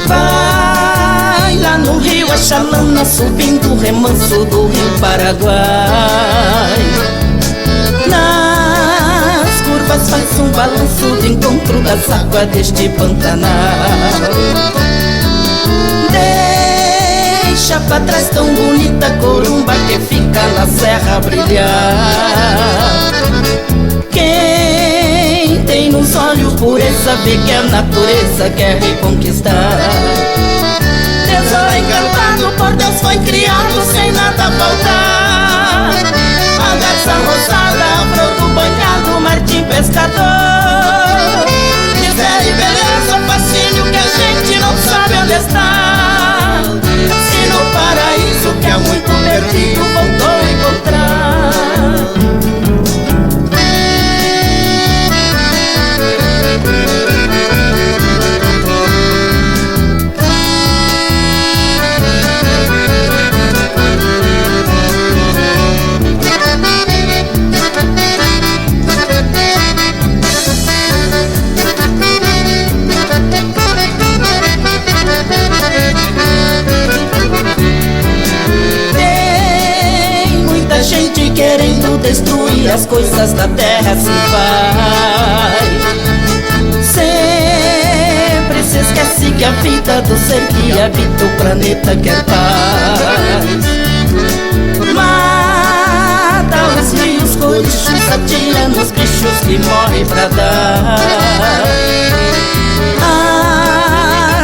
Vai lá no rio a chalana, subindo o remanso do rio Paraguai. Nas curvas faz um balanço de encontro das águas deste Pantanal. Deixa pra trás tão bonita Corumba que fica na serra a brilhar. Quem tem nos olhos pureza vê que a natureza quer reconquistar. Tesouro encantado por Deus foi criado sem nada faltar. A garça rosada, a flor do banhado, Martim pescador. Miséria e beleza, fascínio que a gente não sabe onde está. Se no paraíso que há muito perdido voltou a encontrar. Gente querendo destruir as coisas da terra se vai. Sempre se esquece que a vida do ser que habita o planeta quer paz. Mata os rios, coichos, atira nos bichos que morrem pra dar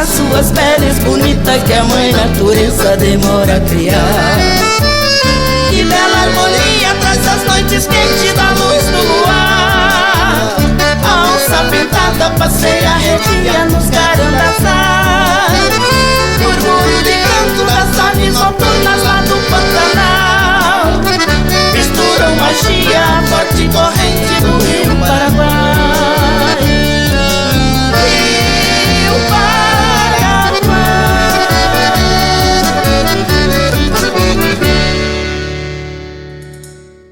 as suas peles bonitas que a mãe natureza demora a criar. Que bela harmonia traz as noites quentes da luz do luar. A onça pintada passeia arrepia nos carandazás. Murmúrio de canto das aves noturnas lá do Pantanal. Misturam magia, forte corrente do rio